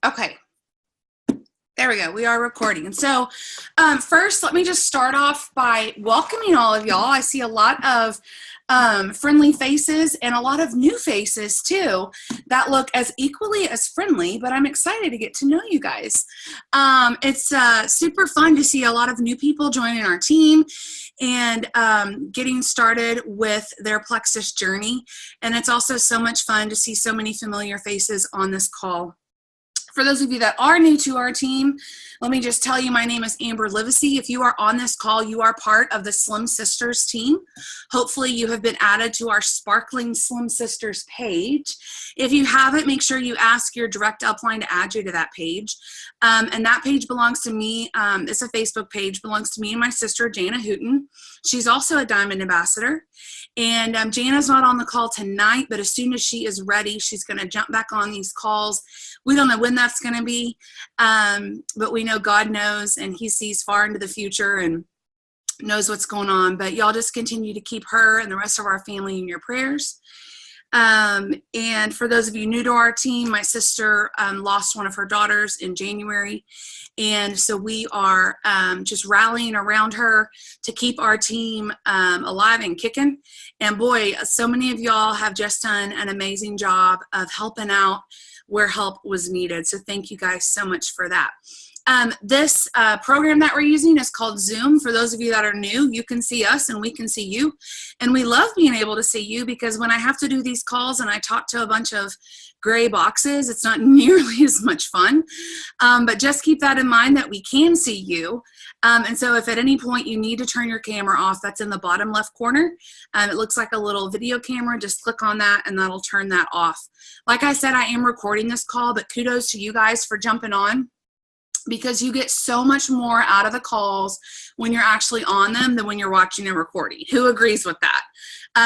Okay, there we go. We are recording. And so first, let me just start off by welcoming all of y'all. I see a lot of friendly faces and a lot of new faces too that look as equally as friendly, but I'm excited to get to know you guys. It's super fun to see a lot of new people joining our team and getting started with their Plexus journey. And it's also so much fun to see so many familiar faces on this call. For those of you that are new to our team, let me just tell you, my name is Amber Livesey. If you are on this call, you are part of the Slim Sisters team. Hopefully you have been added to our Sparkling Slim Sisters page. If you haven't, make sure you ask your direct upline to add you to that page. And that page belongs to me. It's a Facebook page, belongs to me and my sister, Jana Hooten. She's also a Diamond Ambassador. And Jana's not on the call tonight, but as soon as she is ready, she's going to jump back on these calls. We don't know when that's going to be, but we know God knows, and he sees far into the future and knows what's going on. But y'all just continue to keep her and the rest of our family in your prayers. And for those of you new to our team, my sister lost one of her daughters in January. And so we are just rallying around her to keep our team alive and kicking. And boy, so many of y'all have just done an amazing job of helping out where help was needed. So thank you guys so much for that. This program that we're using is called Zoom. For those of you that are new, you can see us and we can see you. And we love being able to see you, because when I have to do these calls and I talk to a bunch of gray boxes, it's not nearly as much fun. But just keep that in mind that we can see you. And so if at any point you need to turn your camera off, that's in the bottom left corner. It looks like a little video camera. Just click on that and that'll turn that off. Like I said, I am recording this call, but kudos to you guys for jumping on, because you get so much more out of the calls when you're actually on them than when you're watching a recording. Who agrees with that?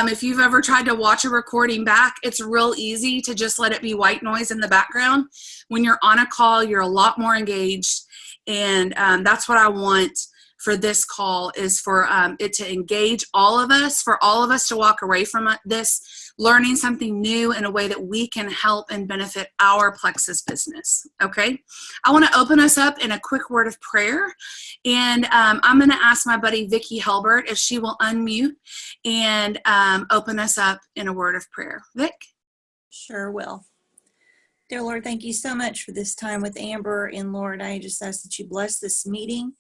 If you've ever tried to watch a recording back, it's real easy to just let it be white noise in the background. When you're on a call, you're a lot more engaged. And that's what I want for this call, is for it to engage all of us, for all of us to walk away from this learning something new in a way that we can help and benefit our Plexus business, okay? I want to open us up in a quick word of prayer, and I'm going to ask my buddy Vicki Helbert if she will unmute and open us up in a word of prayer. Vic? Sure will. Dear Lord, thank you so much for this time with Amber, and Lord, I just ask that you bless this meeting.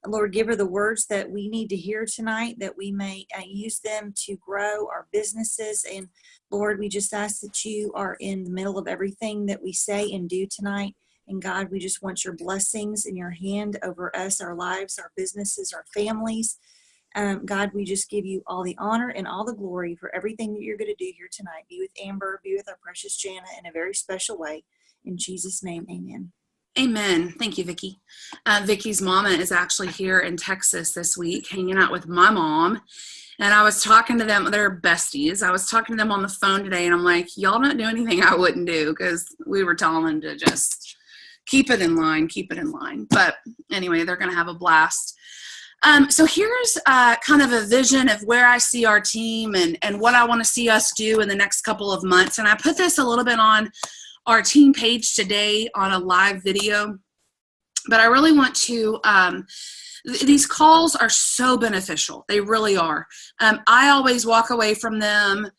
Lord, give her the words that we need to hear tonight, that we may use them to grow our businesses. And Lord, we just ask that you are in the middle of everything that we say and do tonight. And God, we just want your blessings in your hand over us, our lives, our businesses, our families. God, we just give you all the honor and all the glory for everything that you're going to do here tonight. Be with Amber, be with our precious Jana in a very special way. In Jesus' name, amen. Amen. Thank you, Vicki. Vicki's mama is actually here in Texas this week, hanging out with my mom. And I was talking to them. They're besties. I was talking to them on the phone today, and I'm like, y'all don't do anything I wouldn't do, because we were telling them to just keep it in line, keep it in line. But anyway, they're going to have a blast. So here's kind of a vision of where I see our team and what I want to see us do in the next couple of months. And I put this a little bit on our team page today on a live video, but I really want to, these calls are so beneficial. They really are. I always walk away from them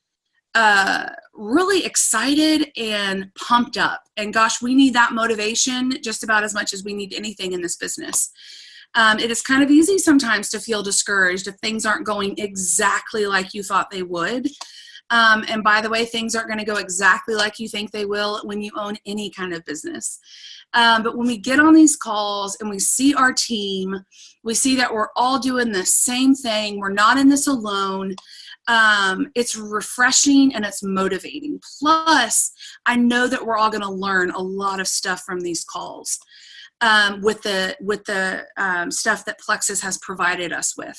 really excited and pumped up. And gosh, we need that motivation just about as much as we need anything in this business. It is kind of easy sometimes to feel discouraged if things aren't going exactly like you thought they would. And by the way, things aren't going to go exactly like you think they will when you own any kind of business. But when we get on these calls and we see our team, we see that we're all doing the same thing. We're not in this alone. It's refreshing and it's motivating. Plus, I know that we're all going to learn a lot of stuff from these calls with the stuff that Plexus has provided us with.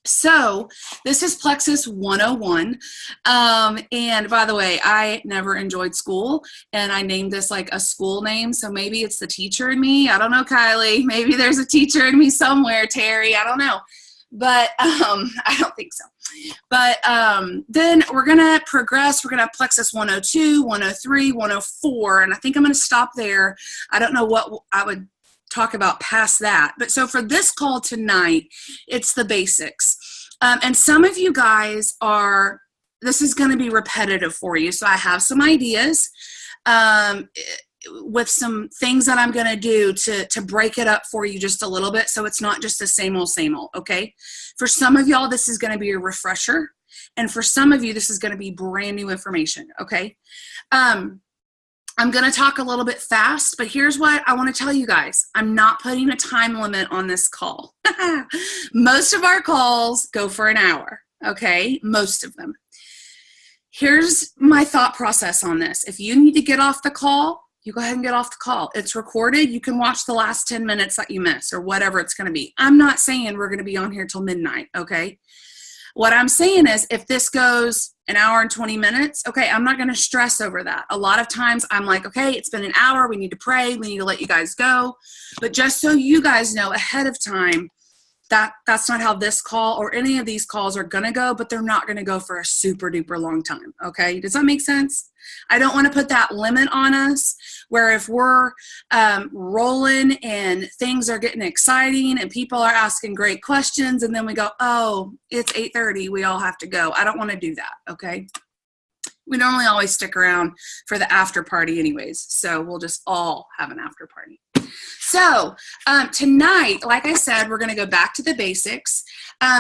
So this is Plexus 101. And by the way, I never enjoyed school, and I named this like a school name. So maybe it's the teacher in me. I don't know, Kylie. Maybe there's a teacher in me somewhere, Terry. I don't know. but I don't think so. But then we're going to progress. We're going to have Plexus 102, 103, 104, and I think I'm going to stop there. I don't know what I would talk about past that. But so for this call tonight, it's the basics. And some of you guys this is going to be repetitive for you. So I have some ideas with some things that I'm going to do to break it up for you just a little bit, so it's not just the same old, okay? For some of y'all, this is going to be a refresher, and for some of you, this is going to be brand new information, okay? I'm going to talk a little bit fast, but here's what I want to tell you guys. I'm not putting a time limit on this call. Most of our calls go for an hour, okay? Most of them. Here's my thought process on this. If you need to get off the call, you go ahead and get off the call. It's recorded. You can watch the last 10 minutes that you miss or whatever it's going to be. I'm not saying we're going to be on here till midnight, okay? What I'm saying is if this goes an hour and 20 minutes, okay, I'm not going to stress over that. A lot of times I'm like, okay, it's been an hour. We need to pray. We need to let you guys go. But just so you guys know ahead of time, that's not how this call or any of these calls are going to go, but they're not going to go for a super duper long time. Okay. Does that make sense? I don't want to put that limit on us where if we're rolling and things are getting exciting and people are asking great questions and then we go, oh, it's 8:30. We all have to go. I don't want to do that. Okay. We normally always stick around for the after party anyways. So we'll just all have an after party. So tonight, like I said, we're going to go back to the basics.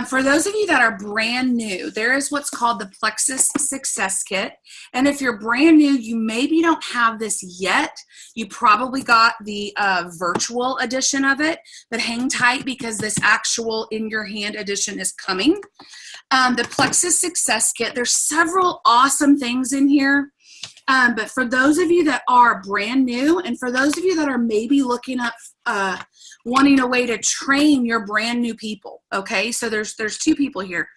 For those of you that are brand new, there is what's called the Plexus Success Kit. And if you're brand new, you maybe don't have this yet. You probably got the virtual edition of it, but hang tight because this actual in your hand edition is coming. The Plexus Success Kit, there's several awesome things in here. But for those of you that are brand new, and for those of you that are maybe looking up, wanting a way to train your brand new people, okay? So there's two people here.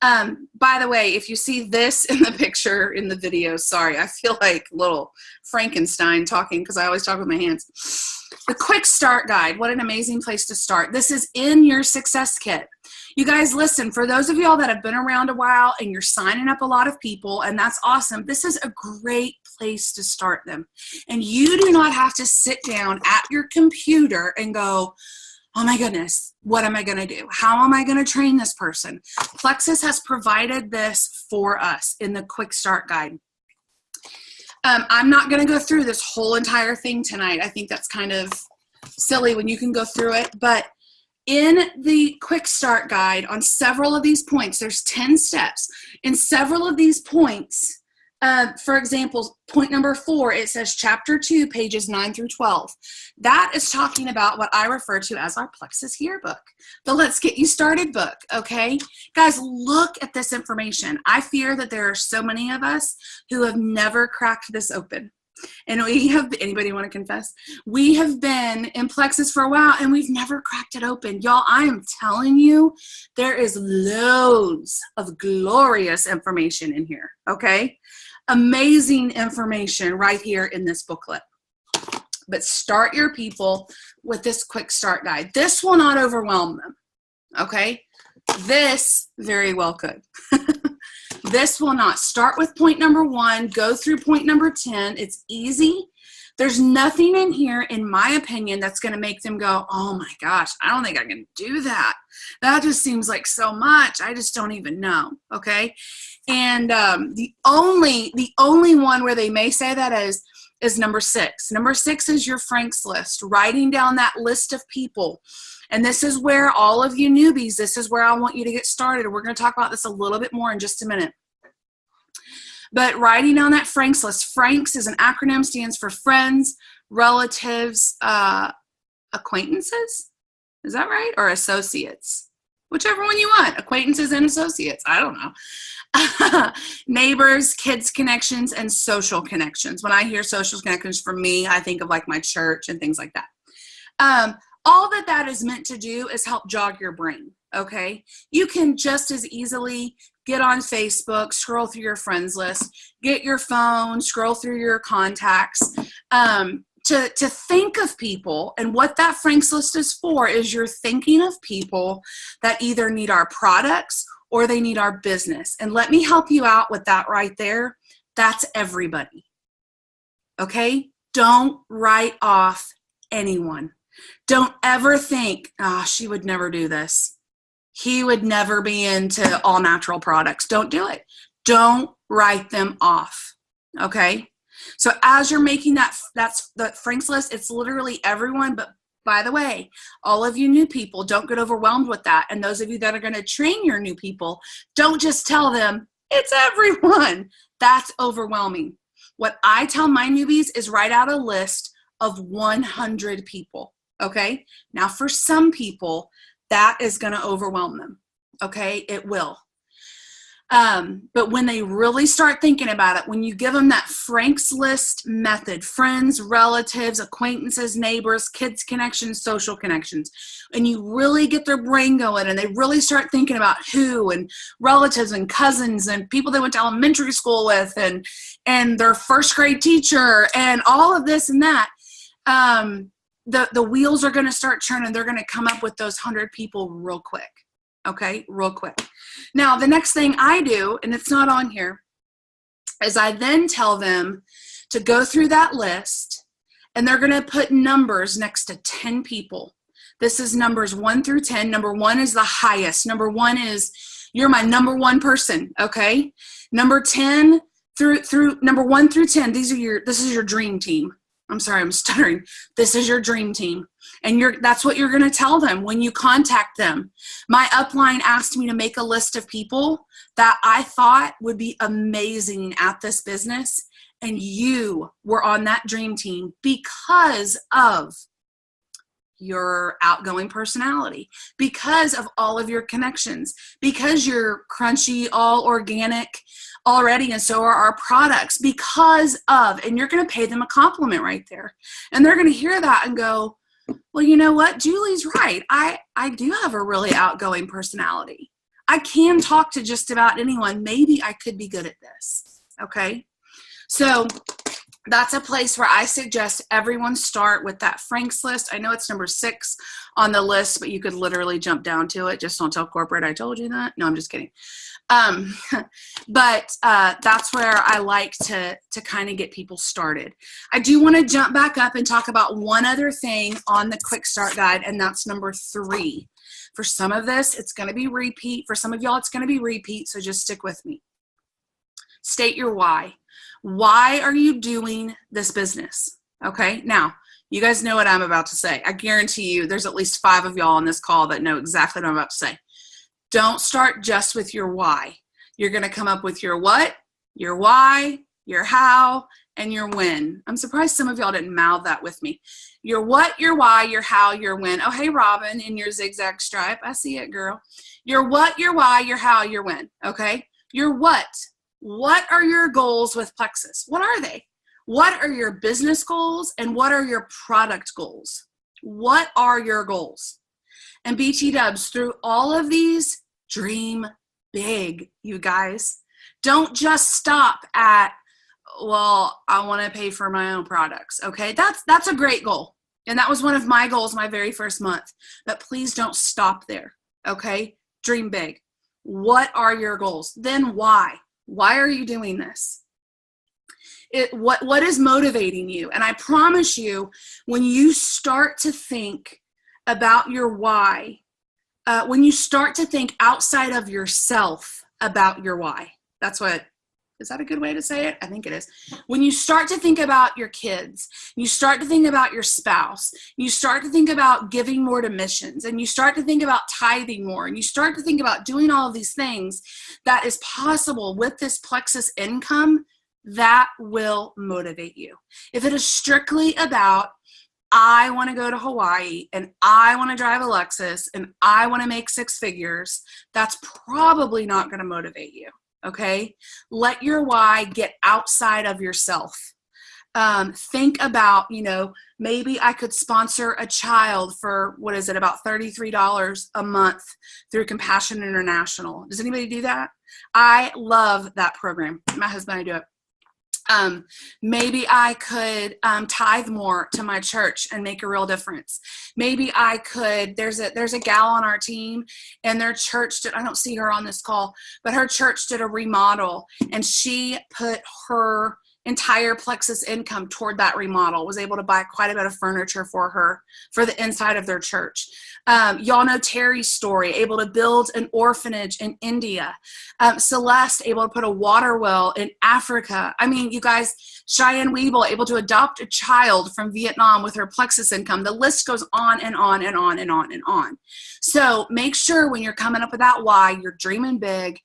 By the way, if you see this in the picture, in the video, sorry, I feel like little Frankenstein talking because I always talk with my hands. The Quick Start Guide, what an amazing place to start. This is in your Success Kit. You guys, listen, for those of y'all that have been around a while and you're signing up a lot of people, and that's awesome, this is a great place to start them. And you do not have to sit down at your computer and go, oh my goodness, what am I going to do? How am I going to train this person? Plexus has provided this for us in the Quick Start Guide. I'm not going to go through this whole entire thing tonight. I think that's kind of silly when you can go through it, but in the Quick Start Guide, on several of these points, there's 10 steps. In several of these points, for example, point number 4, it says Chapter 2, pages 9 through 12. That is talking about what I refer to as our Plexus Yearbook, the Let's Get You Started book, okay? Guys, look at this information. I fear that there are so many of us who have never cracked this open. And we have, anybody want to confess? We have been in Plexus for a while and we've never cracked it open. Y'all, I am telling you, there is loads of glorious information in here, okay? Amazing information right here in this booklet. But start your people with this Quick Start Guide. This will not overwhelm them, okay? This very well could. This will not. Start with point number 1, go through point number 10. It's easy. There's nothing in here, in my opinion, that's going to make them go, oh my gosh, I don't think I can do that. That just seems like so much. I just don't even know, okay? And the only one where they may say that is number 6. Number 6 is your Frank's list, writing down that list of people. And this is where all of you newbies, this is where I want you to get started. We're going to talk about this a little bit more in just a minute. But writing down that Frank's list. Frank's is an acronym, stands for friends, relatives, acquaintances. Is that right? Or associates. Whichever one you want. Acquaintances and associates. I don't know. Neighbors, kids connections, and social connections. When I hear social connections, for me, I think of like my church and things like that. All that is meant to do is help jog your brain, okay? You can just as easily get on Facebook, scroll through your friends list, get your phone, scroll through your contacts. To to think of people. And what that Frank's List is for is you're thinking of people that either need our products or they need our business. And let me help you out with that right there. That's everybody. Okay? Don't write off anyone. Don't ever think, she would never do this. He would never be into all natural products. Don't do it. Don't write them off. Okay? So as you're making that's the Frank's List, it's literally everyone. But by the way, all of you new people, don't get overwhelmed with that. And those of you that are going to train your new people, don't just tell them it's everyone. That's overwhelming. What I tell my newbies is write out a list of 100 people. Okay. Now for some people, that is going to overwhelm them. Okay. It will. But when they really start thinking about it, when you give them that Frank's List method, friends, relatives, acquaintances, neighbors, kids connections, social connections, and you really get their brain going and they really start thinking about who and relatives and cousins and people they went to elementary school with and their first grade teacher and all of this and that, the wheels are going to start churning. They're going to come up with those 100 people real quick. Okay, real quick. Now, the next thing I do, and it's not on here, is I then tell them to go through that list, and they're going to put numbers next to 10 people. This is numbers 1 through 10. Number 1 is the highest. Number 1 is, you're my number 1 person, okay? Number 10 through number 1 through 10, this is your dream team. I'm sorry, I'm stuttering. This is your dream team. And that's what you're going to tell them when you contact them. My upline asked me to make a list of people that I thought would be amazing at this business. And you were on that dream team because of your outgoing personality, because of all of your connections, because you're crunchy, all organic already, and so are our products, because of, and you're going to pay them a compliment right there. And they're going to hear that and go, well, you know what? Julie's right. I do have a really outgoing personality. I can talk to just about anyone. Maybe I could be good at this. Okay. So that's a place where I suggest everyone start with that Frank's List. I know it's number 6 on the list, but you could literally jump down to it. Just don't tell corporate I told you that. No, I'm just kidding. But that's where I like to kind of get people started. I do want to jump back up and talk about one other thing on the quick start guide, and that's number 3. For some of this, it's going to be repeat. For some of y'all, it's going to be repeat, so just stick with me. State your why. Why are you doing this business? Okay, now, you guys know what I'm about to say. I guarantee you there's at least 5 of y'all on this call that know exactly what I'm about to say. Don't start just with your why. You're going to come up with your what, your why, your how, and your when. I'm surprised some of y'all didn't mouth that with me. Your what, your why, your how, your when. Oh, hey, Robin, in your zigzag stripe. I see it, girl. Your what, your why, your how, your when. Okay? Your what. What are your goals with Plexus? What are they? What are your business goals and what are your product goals? What are your goals? And BT Dubs, through all of these, dream big, you guys. Don't just stop at, well, I want to pay for my own products. Okay, that's a great goal. And that was one of my goals my very first month. But please don't stop there. Okay, dream big. What are your goals? Then why? Why are you doing this? What is motivating you? And I promise you, when you start to think about your why, when you start to think outside of yourself about your why, is that a good way to say it? I think it is. When you start to think about your kids, you start to think about your spouse, you start to think about giving more to missions, and you start to think about tithing more, and you start to think about doing all of these things that is possible with this Plexus income, that will motivate you. If it is strictly about, I want to go to Hawaii and I want to drive a Lexus and I want to make 6 figures, that's probably not going to motivate you. Okay. Let your why get outside of yourself. Think about, maybe I could sponsor a child for, about $33 a month through Compassion International. Does anybody do that? I love that program. My husband and I do it. Maybe I could tithe more to my church and make a real difference. Maybe I could, there's a gal on our team, and their church did, I don't see her on this call, but her church did a remodel, and she put her entire Plexus income toward that remodel, was able to buy quite a bit of furniture for her for the inside of their church. Y'all know Terry's story, able to build an orphanage in India. Celeste, able to put a water well in Africa. I mean, you guys, Cheyenne Weeble, able to adopt a child from Vietnam with her Plexus income. The list goes on and on and on and on and on. So make sure when you're coming up with that why, you're dreaming big,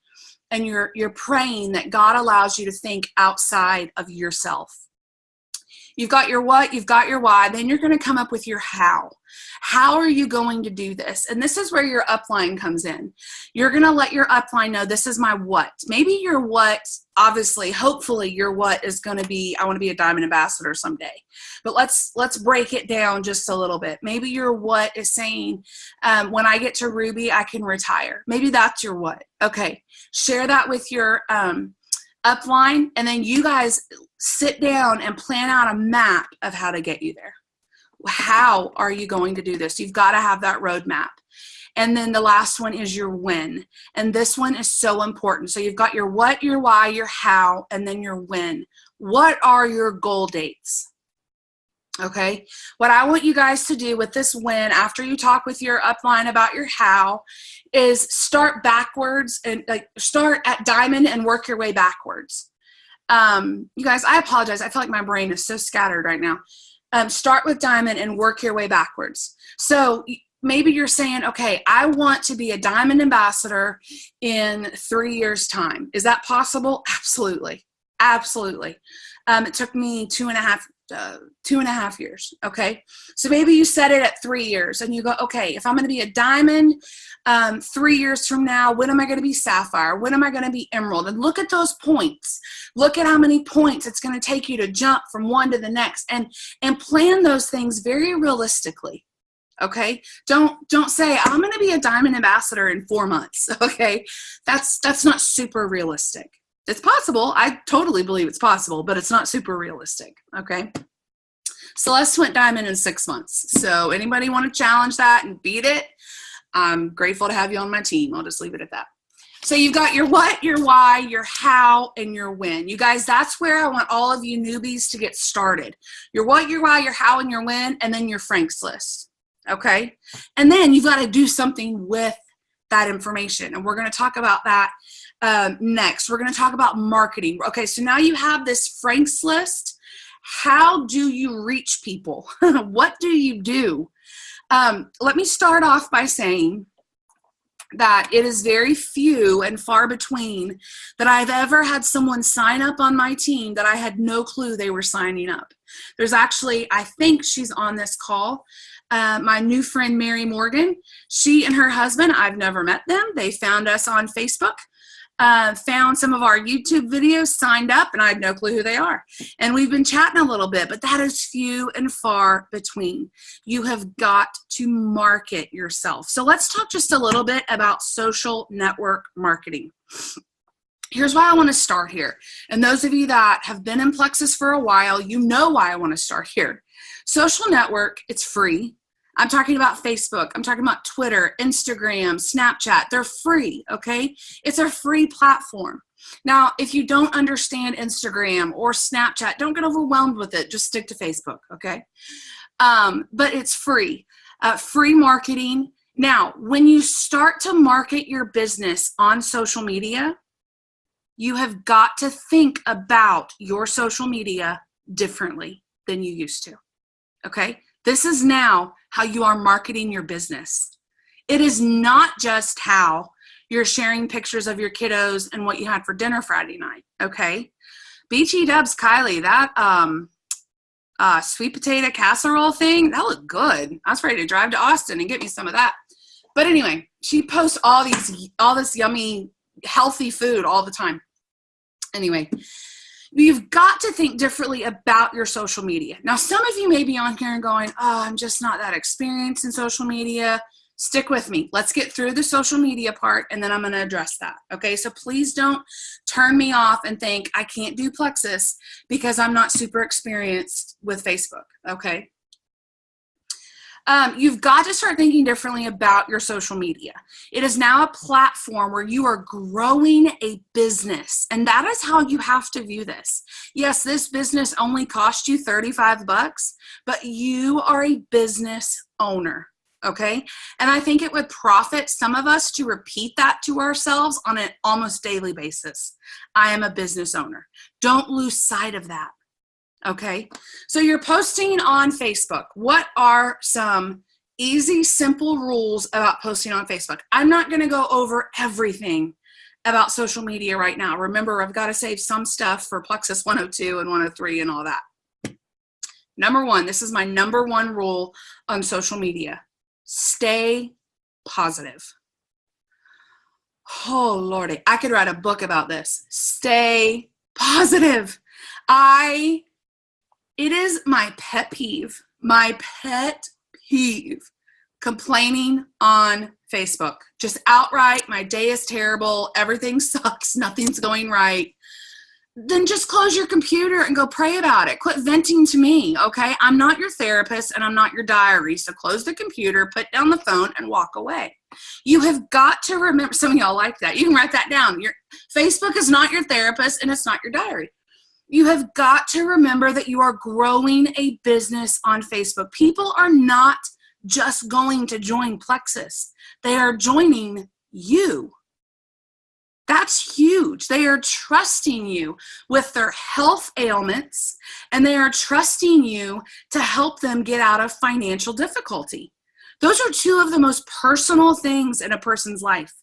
and you're praying that God allows you to think outside of yourself. You've got your what, you've got your why, then you're going to come up with your how. How are you going to do this? And this is where your upline comes in. You're going to let your upline know, this is my what. Maybe your what, obviously, hopefully your what is going to be, I want to be a diamond ambassador someday. But let's break it down just a little bit. Maybe your what is saying, when I get to Ruby, I can retire. Maybe that's your what. Okay. Share that with your upline, and then you guys sit down and plan out a map of how to get you there. How are you going to do this? You've got to have that roadmap. And then the last one is your when. And this one is so important. So you've got your what, your why, your how, and then your when. What are your goal dates? Okay. What I want you guys to do with this when, after you talk with your upline about your how, is start backwards and start at diamond and work your way backwards. You guys, I apologize. I feel like my brain is so scattered right now. Start with diamond and work your way backwards. So maybe you're saying, okay, I want to be a diamond ambassador in 3 years' time. Is that possible? Absolutely. Absolutely. It took me two and a half years. Okay. So maybe you set it at 3 years and you go, okay, if I'm going to be a diamond 3 years from now, when am I going to be sapphire? When am I going to be emerald? And look at those points. Look at how many points it's going to take you to jump from one to the next, and plan those things very realistically. Okay. Don't say I'm going to be a diamond ambassador in 4 months. Okay. That's not super realistic. It's possible. I totally believe it's possible, but it's not super realistic. Okay. Celeste went diamond in 6 months. So anybody want to challenge that and beat it? I'm grateful to have you on my team. I'll just leave it at that. So you've got your what, your why, your how, and your when. You guys, that's where I want all of you newbies to get started. Your what, your why, your how, and your when, and then your Frank's list. Okay. And then you've got to do something with that information. And we're going to talk about that next. We're going to talk about marketing. Okay, so now you have this Frank's list. How do you reach people? What do you do? Let me start off by saying that it is very few and far between that I've ever had someone sign up on my team that I had no clue they were signing up. There's actually, I think she's on this call, my new friend Mary Morgan. She and her husband, I've never met them. They found us on Facebook. Found some of our YouTube videos, signed up, and I had no clue who they are. And we've been chatting a little bit, but that is few and far between. You have got to market yourself. So let's talk just a little bit about social network marketing. Here's why I want to start here. And those of you that have been in Plexus for a while, you know why I want to start here. Social network, it's free. I'm talking about Facebook. I'm talking about Twitter, Instagram, Snapchat. They're free, okay? It's a free platform. Now, if you don't understand Instagram or Snapchat, don't get overwhelmed with it. Just stick to Facebook, okay? But it's free. Free marketing. Now, when you start to market your business on social media, you have got to think about your social media differently than you used to, okay? This is now how you are marketing your business. It is not just how you're sharing pictures of your kiddos and what you had for dinner Friday night, okay? BT Dubs Kylie, that sweet potato casserole thing, that looked good. I was ready to drive to Austin and get me some of that. But anyway, she posts all this yummy, healthy food all the time. Anyway, you've got to think differently about your social media. Now, some of you may be on here and going, oh, I'm just not that experienced in social media. Stick with me. Let's get through the social media part, and then I'm going to address that. Okay, so please don't turn me off and think I can't do Plexus because I'm not super experienced with Facebook. Okay. You've got to start thinking differently about your social media. It is now a platform where you are growing a business, and that is how you have to view this. Yes, this business only cost you $35, but you are a business owner. Okay. And I think it would profit some of us to repeat that to ourselves on an almost daily basis. I am a business owner. Don't lose sight of that. Okay. So you're posting on Facebook. What are some easy, simple rules about posting on Facebook? I'm not going to go over everything about social media right now. Remember, I've got to save some stuff for Plexus 102 and 103 and all that. Number one, this is my number one rule on social media. Stay positive. Oh, Lordy, I could write a book about this. Stay positive. It is my pet peeve, complaining on Facebook. Just outright, my day is terrible, everything sucks, nothing's going right. Then just close your computer and go pray about it. Quit venting to me, okay? I'm not your therapist and I'm not your diary. So close the computer, put down the phone, and walk away. You have got to remember, some of y'all like that. You can write that down. Your Facebook is not your therapist and it's not your diary. You have got to remember that you are growing a business on Facebook. People are not just going to join Plexus. They are joining you. That's huge. They are trusting you with their health ailments, and they are trusting you to help them get out of financial difficulty. Those are two of the most personal things in a person's life.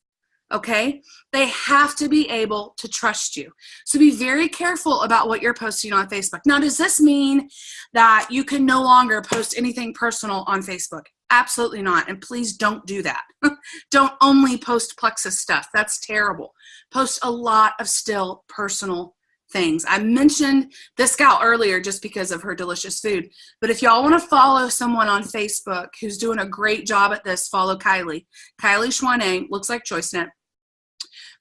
Okay? They have to be able to trust you. So be very careful about what you're posting on Facebook. Now, does this mean that you can no longer post anything personal on Facebook? Absolutely not. And please don't do that. Don't only post Plexus stuff. That's terrible. Post a lot of still personal things. I mentioned this gal earlier just because of her delicious food. But if y'all want to follow someone on Facebook who's doing a great job at this, follow Kylie. Kylie Schwane, looks like ChoiceNet.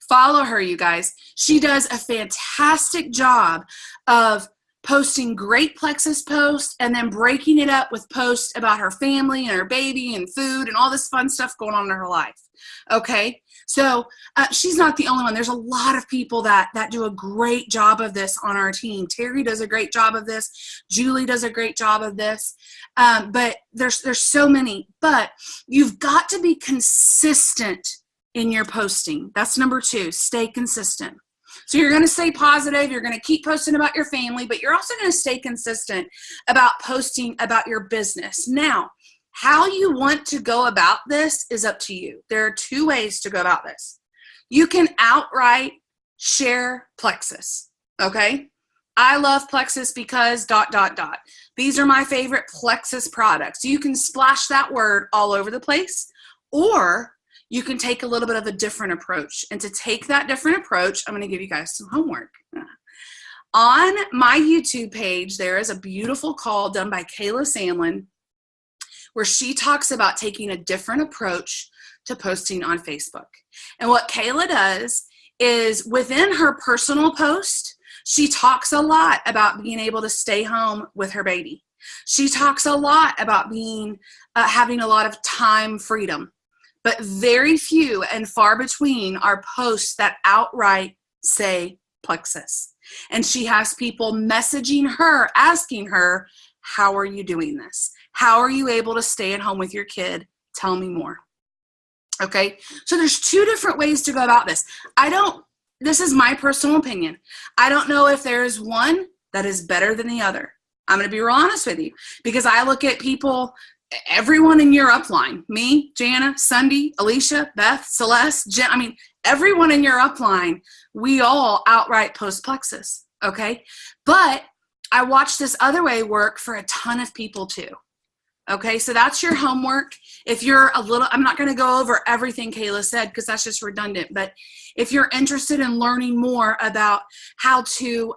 Follow her, you guys. She does a fantastic job of posting great Plexus posts and then breaking it up with posts about her family and her baby and food and all this fun stuff going on in her life. Okay, so she's not the only one. There's a lot of people that do a great job of this on our team. Terry does a great job of this. Julie does a great job of this. But there's so many. But you've got to be consistent in your posting. That's number two. Stay consistent. So you're going to stay positive. You're going to keep posting about your family, but you're also going to stay consistent about posting about your business. Now, how you want to go about this is up to you. There are two ways to go about this. You can outright share Plexus, okay? I love Plexus because ... These are my favorite Plexus products. You can splash that word all over the place, or you can take a little bit of a different approach. And to take that different approach, I'm going to give you guys some homework. On my YouTube page, there is a beautiful call done by Kayla Sandlin where she talks about taking a different approach to posting on Facebook. And what Kayla does is within her personal post, she talks a lot about being able to stay home with her baby. She talks a lot about having a lot of time freedom. But very few and far between are posts that outright say Plexus. And she has people messaging her, asking her, how are you doing this? How are you able to stay at home with your kid? Tell me more. Okay, so there's two different ways to go about this. This is my personal opinion. I don't know if there is one that is better than the other. I'm going to be real honest with you because I look at people, everyone in your upline, me, Jana, Sunday, Alicia, Beth, Celeste, Jen, everyone in your upline, we all outright post Plexus, okay? But I watch this other way work for a ton of people too. Okay, so that's your homework. If you're I'm not going to go over everything Kayla said because that's just redundant, but if you're interested in learning more about how to,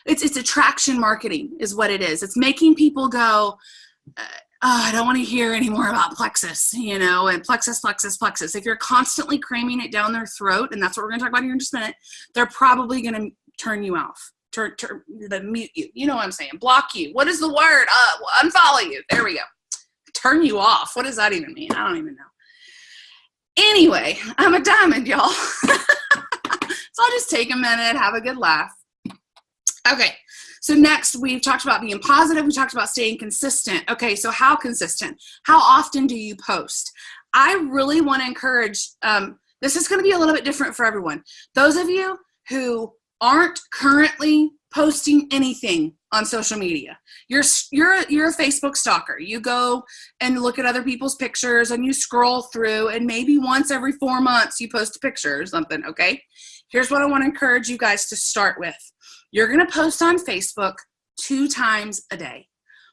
it's attraction marketing is what it is. It's making people go, I don't want to hear any more about Plexus, and Plexus, Plexus, Plexus. If you're constantly cramming it down their throat, and that's what we're going to talk about here in just a minute, they're probably going to turn you off, mute you. You know what I'm saying? Block you. What is the word? Unfollow you. There we go. Turn you off. What does that even mean? I don't even know. Anyway, I'm a diamond, y'all. So I'll just take a minute, have a good laugh. Okay. So next, we've talked about being positive. We talked about staying consistent. Okay, so how consistent? How often do you post? I really want to encourage, this is going to be a little bit different for everyone. Those of you who aren't currently posting anything on social media, you're a Facebook stalker. You go and look at other people's pictures and you scroll through, and maybe once every 4 months you post a picture or something, okay? Here's what I want to encourage you guys to start with. You're going to post on Facebook 2 times a day.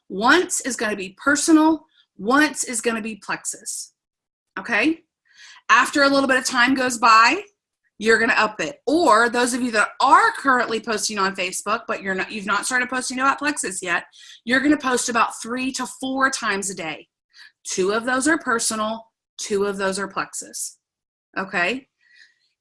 Once is going to be personal. Once is going to be Plexus. Okay? After a little bit of time goes by, you're going to up it. Or those of you that are currently posting on Facebook, but you've not started posting about Plexus yet, you're going to post about 3 to 4 times a day. 2 of those are personal. 2 of those are Plexus. Okay?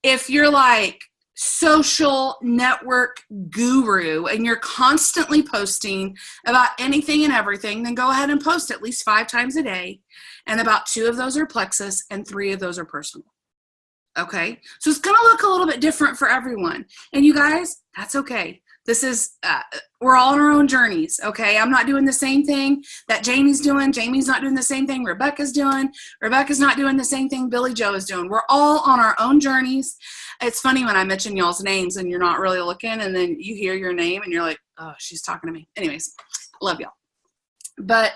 If you're like social network guru and you're constantly posting about anything and everything, then go ahead and post at least 5 times a day, and about 2 of those are Plexus and 3 of those are personal. Okay, so it's going to look a little bit different for everyone, and you guys, that's okay. This is we're all on our own journeys. Okay, I'm not doing the same thing that Jamie's doing. Jamie's not doing the same thing Rebecca's doing. Rebecca's not doing the same thing Billy Joe is doing. We're all on our own journeys. It's funny when I mention y'all's names and you're not really looking, and then you hear your name and you're like, oh, she's talking to me. Anyways, love y'all. But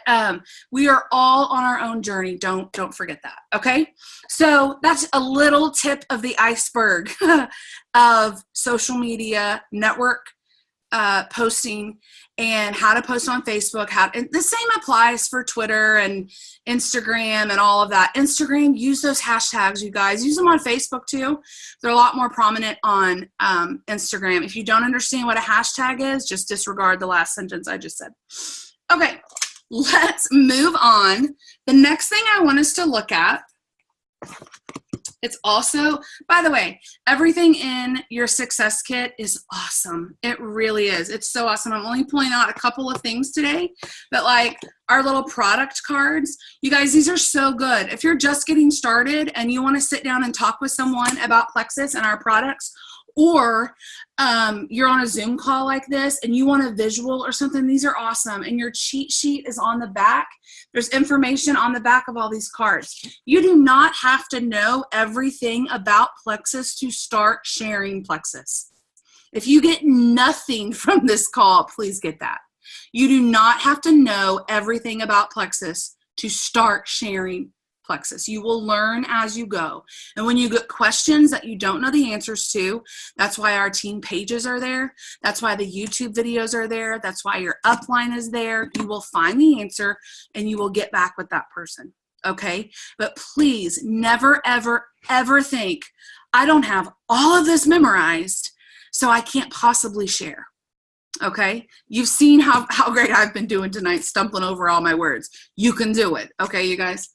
we are all on our own journey. Don't forget that. Okay. So that's a little tip of the iceberg of social media network posting and how to post on Facebook. And the same applies for Twitter and Instagram and all of that. Instagram, use those hashtags, you guys. Use them on Facebook too. They're a lot more prominent on Instagram. If you don't understand what a hashtag is, just disregard the last sentence I just said. Okay, let's move on. The next thing I want us to look at, it's also, by the way, everything in your success kit is awesome. It really is. It's so awesome. I'm only pulling out a couple of things today, but like our little product cards, you guys, these are so good. If you're just getting started and you want to sit down and talk with someone about Plexus and our products, or you're on a Zoom call like this and you want a visual or something, these are awesome. And your cheat sheet is on the back. There's information on the back of all these cards. You do not have to know everything about Plexus to start sharing Plexus. If you get nothing from this call, please get that. You do not have to know everything about Plexus to start sharing Plexus. You will learn as you go. And when you get questions that you don't know the answers to, that's why our team pages are there. That's why the YouTube videos are there. That's why your upline is there. You will find the answer and you will get back with that person. Okay? But please never, ever, ever think, I don't have all of this memorized, so I can't possibly share. Okay? You've seen how great I've been doing tonight, stumbling over all my words. You can do it. Okay, you guys?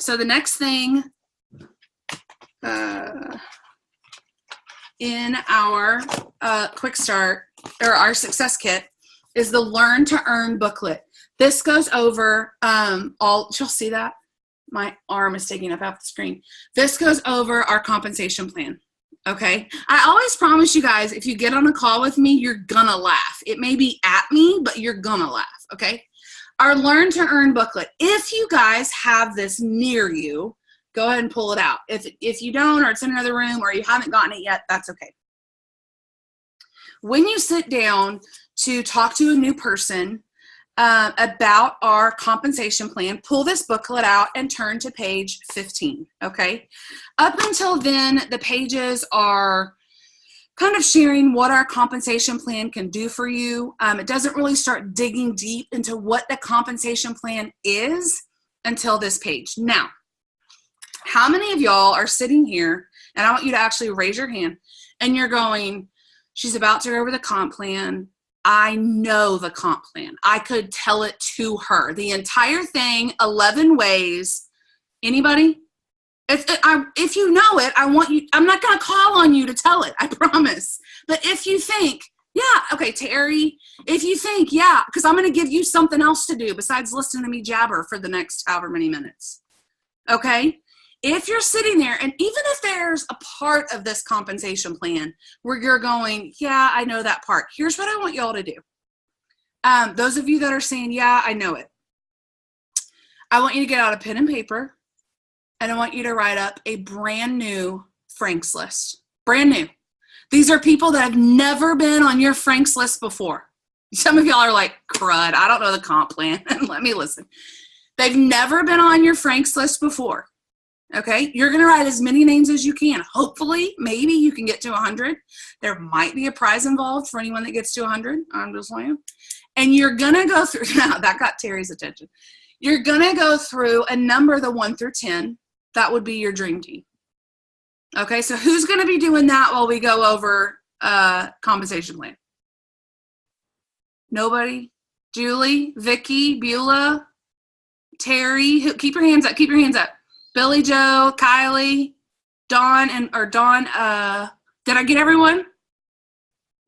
So the next thing in our quick start, or our success kit, is the Learn to Earn booklet. This goes over you'll see that? My arm is taking up half the screen. This goes over our compensation plan. Okay? I always promise you guys, if you get on a call with me, you're gonna laugh. It may be at me, but you're gonna laugh. Okay? Our Learn to Earn booklet. If you guys have this near you, go ahead and pull it out. If you don't, or it's in another room, or you haven't gotten it yet, that's okay. When you sit down to talk to a new person about our compensation plan, pull this booklet out and turn to page 15, okay? Up until then, the pages are kind of sharing what our compensation plan can do for you. It doesn't really start digging deep into what the compensation plan is until this page. Now, how many of y'all are sitting here, and I want you to actually raise your hand, and you're going, she's about to go over the comp plan. I know the comp plan. I could tell it to her. The entire thing, 11 ways. Anybody? If you know it, I want you, I'm not going to call on you to tell it, I promise. But if you think, yeah, okay, Terry, if you think, yeah, because I'm going to give you something else to do besides listening to me jabber for the next however many minutes. Okay? If you're sitting there, and even if there's a part of this compensation plan where you're going, yeah, I know that part. Here's what I want y'all to do. Those of you that are saying, yeah, I know it. I want you to get out a pen and paper. And I want you to write up a brand new Franks list. Brand new. These are people that have never been on your Franks list before. Some of y'all are like, crud, I don't know the comp plan. Let me listen. They've never been on your Franks list before. Okay? You're going to write as many names as you can. Hopefully, maybe you can get to 100. There might be a prize involved for anyone that gets to 100. I'm just saying. And you're going to go through, now that got Terry's attention. You're going to go through and number the 1 through 10. That would be your dream team. Okay, so who's going to be doing that while we go over compensation plan? Nobody? Julie, Vicky, Beulah, Terry, keep your hands up, keep your hands up. Billy Joe, Kylie, Dawn, did I get everyone?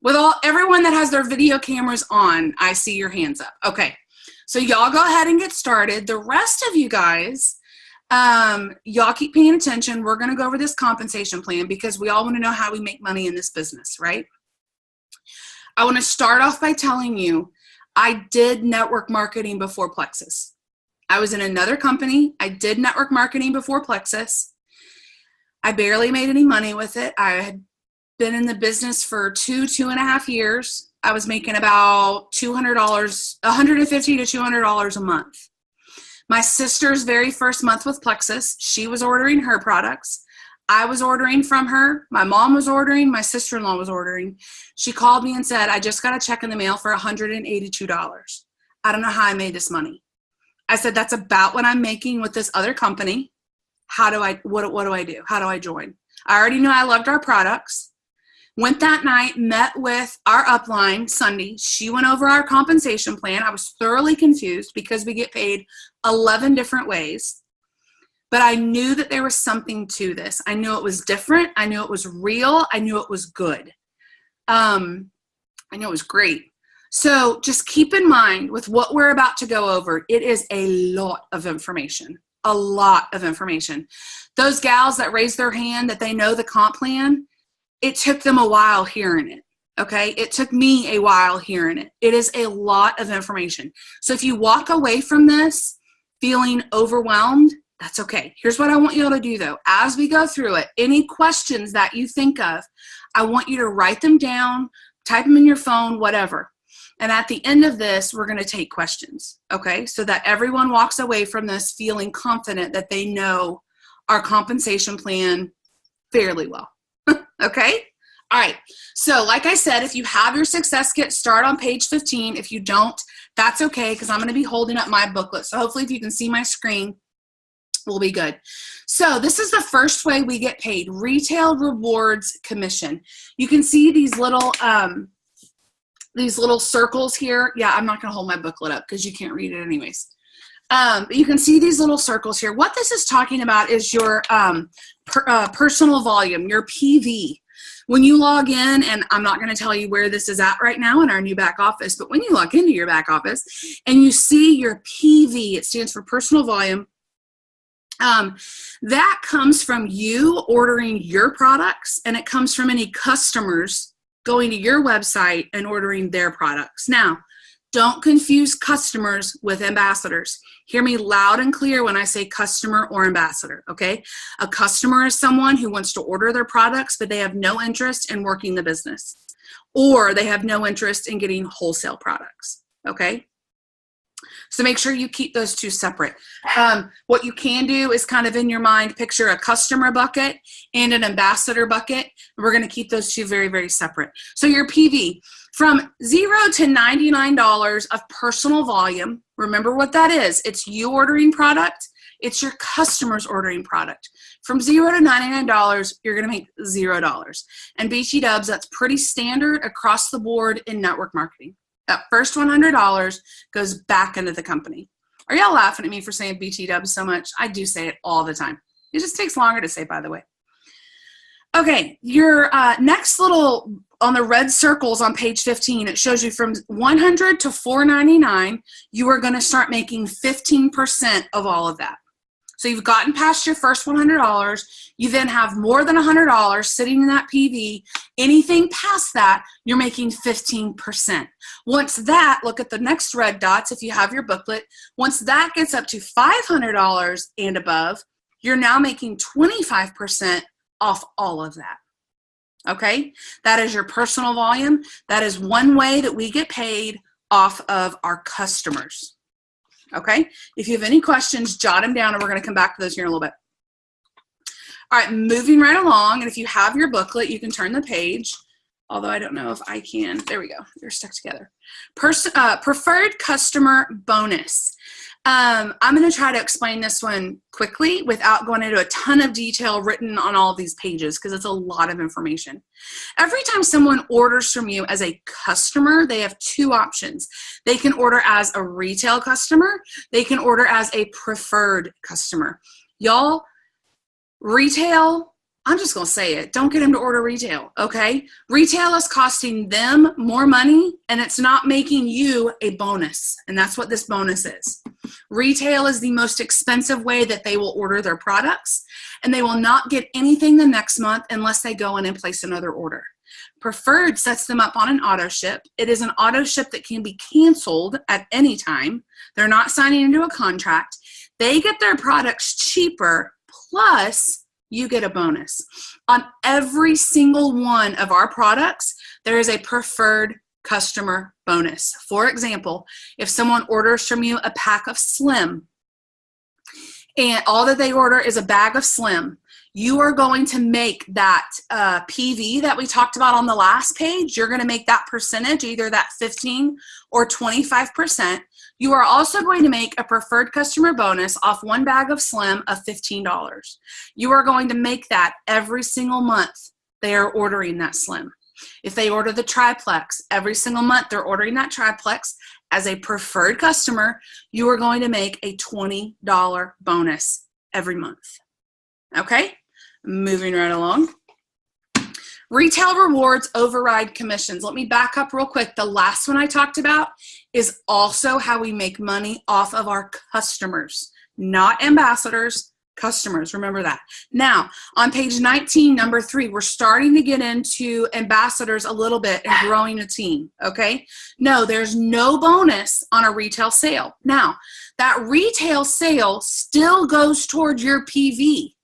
With everyone that has their video cameras on, I see your hands up. Okay, so y'all go ahead and get started. The rest of you guys, y'all keep paying attention. We're going to go over this compensation plan because we all want to know how we make money in this business, right? I want to start off by telling you, I did network marketing before Plexus. I was in another company. I did network marketing before Plexus. I barely made any money with it. I had been in the business for 2.5 years. I was making about $200, $150 to $200 a month. My sister's very first month with Plexus, she was ordering her products. I was ordering from her. My mom was ordering. My sister-in-law was ordering. She called me and said, I just got a check in the mail for $182. I don't know how I made this money. I said, that's about what I'm making with this other company. What do I do? How do I join? I already knew I loved our products. Went that night, met with our upline, Sunday. She went over our compensation plan. I was thoroughly confused because we get paid 11 different ways. But I knew that there was something to this. I knew it was different. I knew it was real. I knew it was good. I knew it was great. So just keep in mind with what we're about to go over, it is a lot of information. A lot of information. Those gals that raise their hand that they know the comp plan, it took them a while hearing it, okay? It took me a while hearing it. It is a lot of information. So if you walk away from this feeling overwhelmed, that's okay. Here's what I want you all to do, though. As we go through it, any questions that you think of, I want you to write them down, type them in your phone, whatever. And at the end of this, we're going to take questions, okay? So that everyone walks away from this feeling confident that they know our compensation plan fairly well. Okay? All right. So like I said, if you have your success kit, start on page 15. If you don't, that's okay because I'm going to be holding up my booklet. So hopefully if you can see my screen, we'll be good. So this is the first way we get paid, retail rewards commission. You can see these little circles here. Yeah, I'm not going to hold my booklet up because you can't read it anyways. But you can see these little circles here. What this is talking about is your personal volume, your PV. When you log in, and I'm not going to tell you where this is at right now in our new back office, but when you log into your back office and you see your PV, it stands for personal volume, that comes from you ordering your products, and it comes from any customers going to your website and ordering their products. Now, don't confuse customers with ambassadors. Hear me loud and clear when I say customer or ambassador, okay? A customer is someone who wants to order their products, but they have no interest in working the business, or they have no interest in getting wholesale products, okay? So make sure you keep those two separate. What you can do is kind of in your mind, picture a customer bucket and an ambassador bucket. We're going to keep those two very, very separate. So your PV, from $0 to $99 of personal volume, remember what that is. It's you ordering product. It's your customers ordering product. From $0 to $99, you're going to make $0. And BT Dubs, that's pretty standard across the board in network marketing. That first $100 goes back into the company. Are y'all laughing at me for saying BT dubs so much? I do say it all the time. It just takes longer to say, by the way. Okay, your next little, on the red circles on page 15, it shows you from $100 to $499, you are going to start making 15% of all of that. So you've gotten past your first $100. You then have more than $100 sitting in that PV. Anything past that, you're making 15%. Once that, look at the next red dots if you have your booklet. Once that gets up to $500 and above, you're now making 25% off all of that. Okay? That is your personal volume. That is one way that we get paid off of our customers. Okay? If you have any questions, jot them down, and we're going to come back to those here in a little bit. All right, moving right along, and if you have your booklet, you can turn the page, although I don't know if I can. There we go. They're stuck together. Preferred customer bonus. I'm going to try to explain this one quickly without going into a ton of detail written on all of these pages because it's a lot of information. Every time someone orders from you as a customer, they have two options. They can order as a retail customer. They can order as a preferred customer. Y'all, retail, I'm just going to say it. Don't get them to order retail, okay? Retail is costing them more money, and it's not making you a bonus, and that's what this bonus is. Retail is the most expensive way that they will order their products, and they will not get anything the next month unless they go in and place another order. Preferred sets them up on an auto ship. It is an auto ship that can be canceled at any time. They're not signing into a contract. They get their products cheaper, plus you get a bonus. On every single one of our products, there is a preferred customer bonus. For example, if someone orders from you a pack of Slim, and all that they order is a bag of Slim, you are going to make that PV that we talked about on the last page. You're going to make that percentage, either that 15 or 25%. You are also going to make a preferred customer bonus off one bag of Slim of $15. You are going to make that every single month they are ordering that Slim. If they order the triplex, every single month they're ordering that triplex as a preferred customer, you are going to make a $20 bonus every month. Okay, moving right along. Retail rewards override commissions. Let me back up real quick. The last one I talked about is also how we make money off of our customers, not ambassadors, customers. Remember that. Now, on page 19, number 3, we're starting to get into ambassadors a little bit and growing a team, okay? No, there's no bonus on a retail sale. Now, that retail sale still goes towards your PV.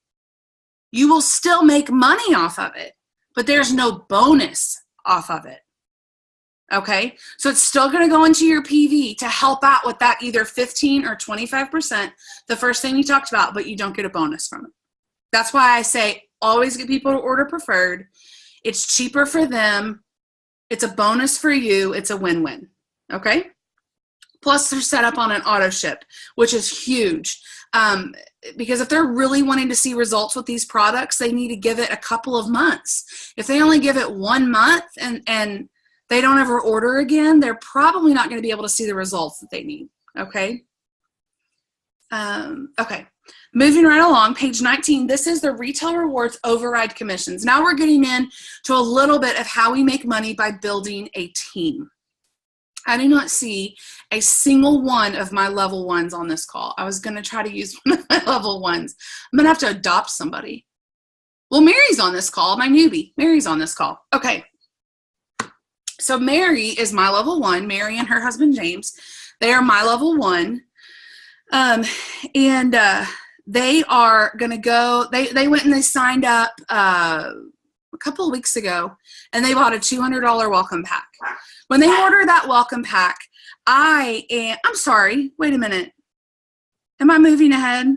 You will still make money off of it, but there's no bonus off of it. Okay, so it's still going to go into your PV to help out with that either 15 or 25%, the first thing we talked about, but you don't get a bonus from it. That's why I say always get people to order preferred. It's cheaper for them. It's a bonus for you. It's a win-win. Okay, plus they're set up on an auto ship, which is huge. Because if they're really wanting to see results with these products, they need to give it a couple of months. If they only give it 1 month and they don't ever order again, they're probably not going to be able to see the results that they need. Okay. Okay. Moving right along, page 19, this is the retail rewards override commissions. Now we're getting into a little bit of how we make money by building a team. I do not see a single one of my level 1s on this call. I was going to try to use one of my level 1s. I'm going to have to adopt somebody. Well, Mary's on this call, my newbie. Mary's on this call. Okay. So Mary is my level 1. Mary and her husband, James, they are my level 1. They are going to go, they went and they signed up a couple of weeks ago, and they bought a $200 welcome pack. When they order that welcome pack, I'm sorry, wait a minute. Am I moving ahead?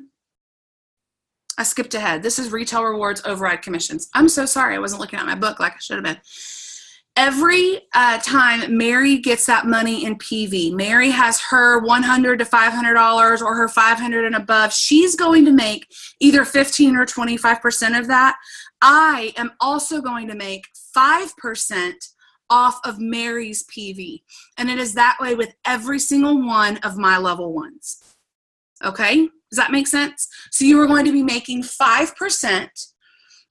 I skipped ahead. This is retail rewards override commissions. I'm so sorry. I wasn't looking at my book like I should have been. Every time Mary gets that money in PV, Mary has her $100 to $500 or her $500 and above, she's going to make either 15 or 25% of that. I am also going to make 5% off of Mary's PV. And it is that way with every single one of my level ones. Okay? Does that make sense? So you are going to be making 5%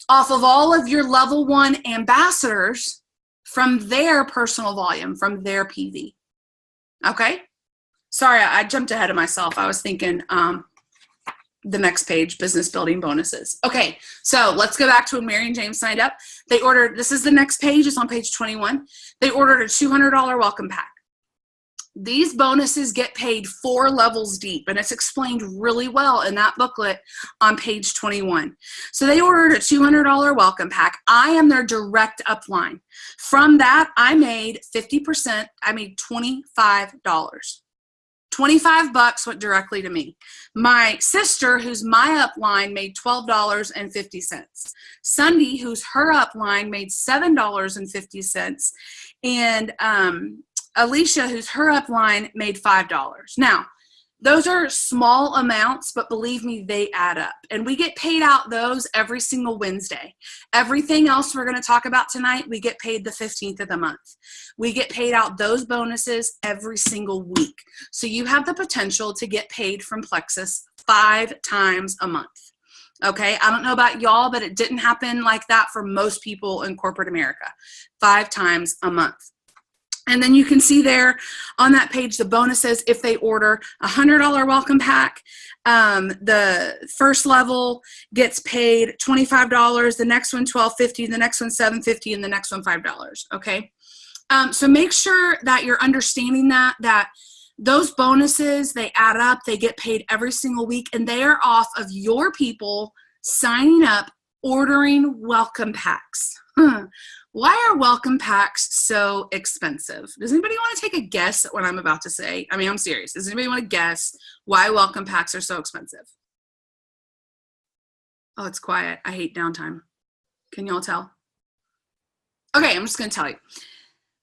off of all of your level 1 ambassadors from their personal volume, from their PV. Okay? Sorry, I jumped ahead of myself. I was thinking the next page, business building bonuses. Okay, so let's go back to when Mary and James signed up. They ordered, this is the next page, it's on page 21. They ordered a $200 welcome pack. These bonuses get paid 4 levels deep, and it's explained really well in that booklet on page 21. So they ordered a $200 welcome pack. I am their direct upline. From that, I made 50%. I made $25. $25 went directly to me. My sister, who's my upline, made $12.50. Sunday, who's her upline, made $7.50. And Alicia, who's her upline, made $5. Now, those are small amounts, but believe me, they add up. And we get paid out those every single Wednesday. Everything else we're going to talk about tonight, we get paid the 15th of the month. We get paid out those bonuses every single week. So you have the potential to get paid from Plexus 5 times a month. Okay, I don't know about y'all, but it didn't happen like that for most people in corporate America. 5 times a month. And then you can see there on that page the bonuses if they order a $100 welcome pack. The first level gets paid $25, the next one $12.50, the next one $7.50, and the next one $5. Okay, so make sure that you're understanding that those bonuses, they add up, they get paid every single week, and they are off of your people signing up, ordering welcome packs. Why are welcome packs so expensive? Does anybody want to take a guess at what I'm about to say? I mean, I'm serious. Does anybody want to guess why welcome packs are so expensive? Oh, it's quiet. I hate downtime. Can y'all tell? Okay, I'm just going to tell you.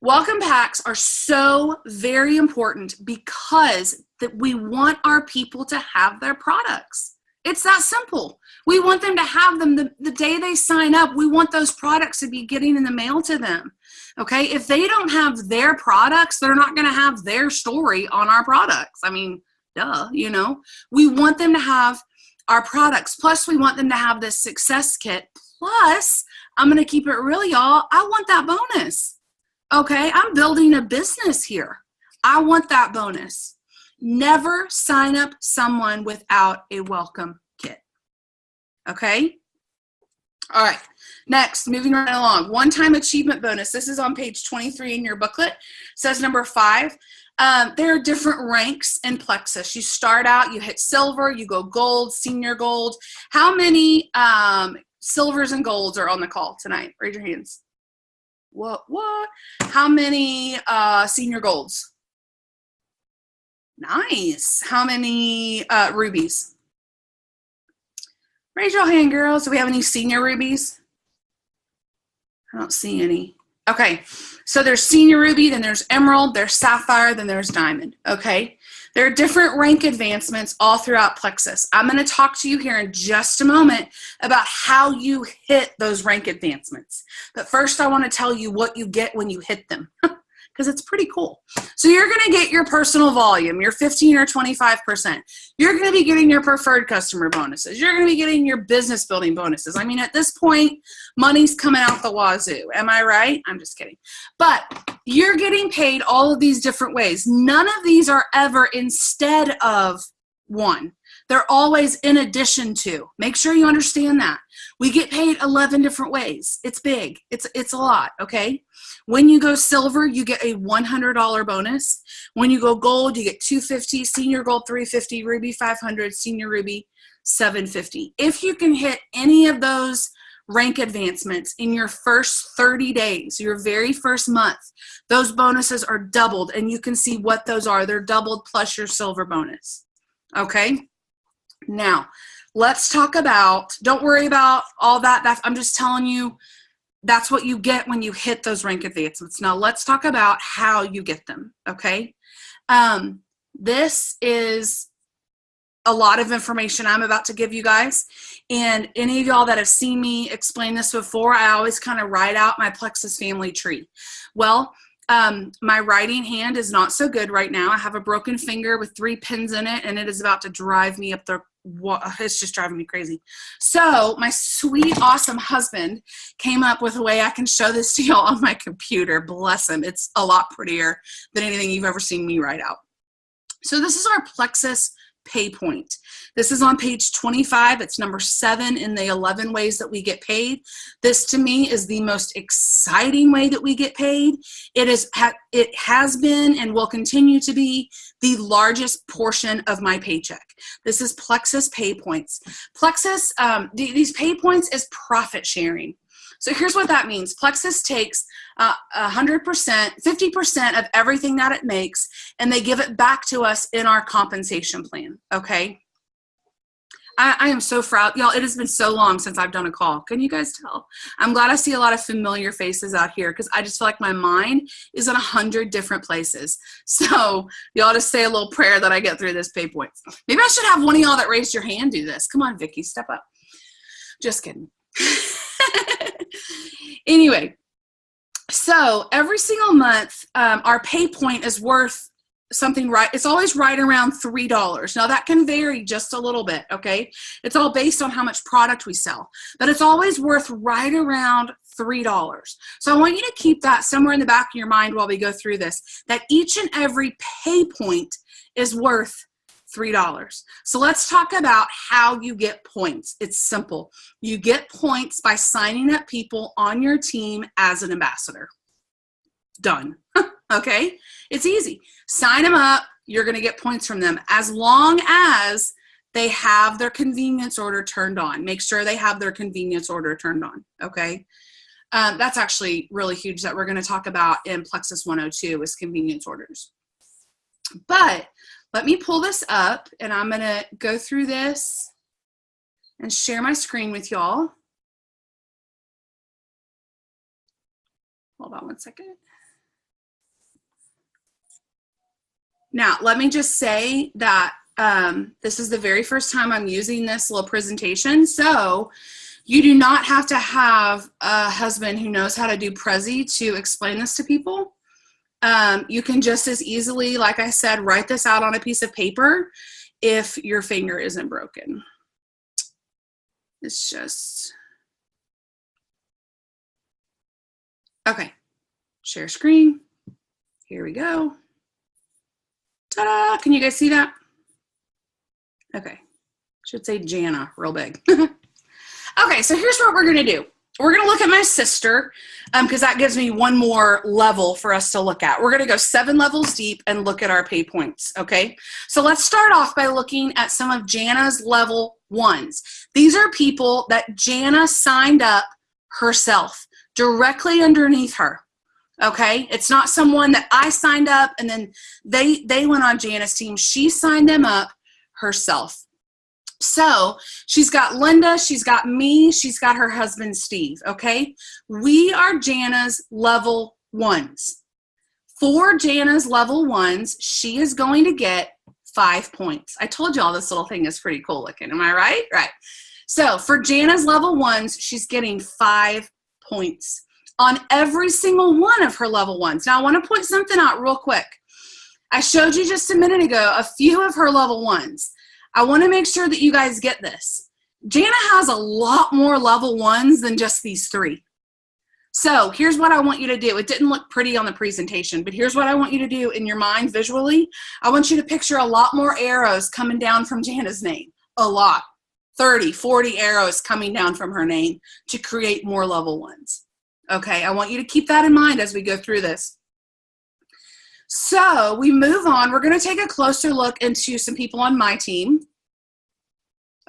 Welcome packs are so very important because that we want our people to have their products. It's that simple. We want them to have them the day they sign up. We want those products to be getting in the mail to them. Okay, if they don't have their products, they're not going to have their story on our products. I mean, duh, you know. We want them to have our products. Plus, we want them to have this success kit. Plus, I'm going to keep it real, y'all. I want that bonus. Okay, I'm building a business here. I want that bonus. Never sign up someone without a welcome kit. Okay? All right. Next, moving right along. One-time achievement bonus. This is on page 23 in your booklet. It says number 5. There are different ranks in Plexus. You start out, you hit silver, you go gold, senior gold. How many silvers and golds are on the call tonight? Raise your hands. What? How many senior golds? Nice. How many rubies? Raise your hand, girls. Do we have any senior rubies? I don't see any. Okay. So there's senior ruby, then there's emerald, there's sapphire, then there's diamond. Okay. There are different rank advancements all throughout Plexus. I'm going to talk to you here in just a moment about how you hit those rank advancements. But first, I want to tell you what you get when you hit them. Because it's pretty cool. So you're going to get your personal volume, your 15 or 25%. You're going to be getting your preferred customer bonuses. You're going to be getting your business building bonuses. I mean, at this point, money's coming out the wazoo. Am I right? I'm just kidding. But you're getting paid all of these different ways. None of these are ever instead of one. They're always in addition to. Make sure you understand that. We get paid 11 different ways. It's big. It's a lot, okay? When you go silver, you get a $100 bonus. When you go gold, you get $250, senior gold $350, ruby $500, senior ruby $750. If you can hit any of those rank advancements in your first 30 days, your very first month, those bonuses are doubled, and you can see what those are. They're doubled plus your silver bonus, okay? Now, let's talk about, don't worry about all that. I'm just telling you, that's what you get when you hit those rank advancements. Now, let's talk about how you get them, okay? This is a lot of information I'm about to give you guys. And any of y'all that have seen me explain this before, I always kind of write out my Plexus family tree. Well, my writing hand is not so good right now. I have a broken finger with 3 pins in it, and it is about to drive me up the it's just driving me crazy. So my sweet, awesome husband came up with a way I can show this to y'all on my computer. Bless him. It's a lot prettier than anything you've ever seen me write out. So this is our Plexus pay point. This is on page 25. It's number 7 in the 11 ways that we get paid. This to me is the most exciting way that we get paid. It has been and will continue to be the largest portion of my paycheck. This is Plexus pay points. Plexus, these pay points is profit sharing. So here's what that means. Plexus takes 100%, 50% of everything that it makes, and they give it back to us in our compensation plan, okay? I am so proud. Y'all, it has been so long since I've done a call. Can you guys tell? I'm glad I see a lot of familiar faces out here because I just feel like my mind is in 100 different places. So y'all just say a little prayer that I get through this pay points. Maybe I should have one of y'all that raised your hand do this. Come on, Vicki, step up. Just kidding. Anyway, so every single month, our pay point is worth something right. It's always right around $3. Now that can vary just a little bit, okay? It's all based on how much product we sell, but it's always worth right around $3. So I want you to keep that somewhere in the back of your mind while we go through this, that each and every pay point is worth $3. So let's talk about how you get points. It's simple. You get points by signing up people on your team as an ambassador. Done. Okay? It's easy. Sign them up. You're going to get points from them as long as they have their convenience order turned on. Make sure they have their convenience order turned on. Okay? That's actually really huge that we're going to talk about in Plexus 102 is convenience orders. But let me pull this up, and I'm going to go through this and share my screen with y'all. Hold on one second. Now, let me just say that this is the very first time I'm using this little presentation, so you do not have to have a husband who knows how to do Prezi to explain this to people. You can just as easily, like I said, write this out on a piece of paper if your finger isn't broken. It's just, okay, share screen. Here we go. Ta-da! Can you guys see that? Okay, should say Jana real big. Okay, so here's what we're gonna do. We're going to look at my sister because that gives me one more level for us to look at. We're going to go 7 levels deep and look at our pay points, okay? So let's start off by looking at some of Jana's level 1s. These are people that Jana signed up herself, directly underneath her, okay? It's not someone that I signed up and then they went on Jana's team. She signed them up herself. So she's got Linda, she's got me, she's got her husband, Steve, okay? We are Jana's level 1s. For Jana's level 1s, she is going to get 5 points. I told y'all this little thing is pretty cool looking, am I right? Right. So for Jana's level 1s, she's getting 5 points on every single one of her level 1s. Now I want to point something out real quick. I showed you just a minute ago a few of her level 1s. I want to make sure that you guys get this. Jana has a lot more level 1s than just these 3. So here's what I want you to do. It didn't look pretty on the presentation, but here's what I want you to do in your mind visually. I want you to picture a lot more arrows coming down from Jana's name. A lot. 30, 40 arrows coming down from her name to create more level 1s. Okay, I want you to keep that in mind as we go through this. So we move on. We're going to take a closer look into some people on my team.